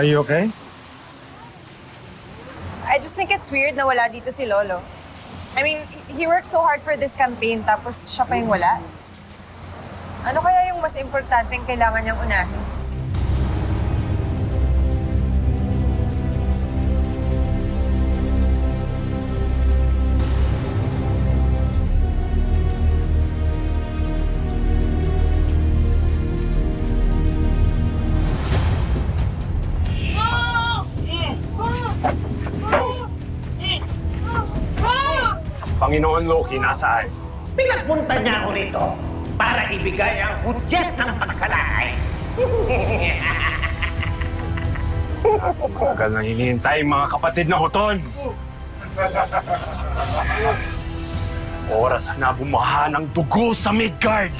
Are you okay? I just think it's weird na wala dito si Lolo. I mean, he worked so hard for this campaign tapos siya pa yung wala. Ano kaya yung mas importanteng kailangan niyang unahin? Panginoon Loki, nasaan? Pinagpunta niya ako rito para ibigay ang hudyat ng pagsalay. Tagal nang hinihintay mga kapatid na huton. Oras na bumaha ng dugo sa Midgard.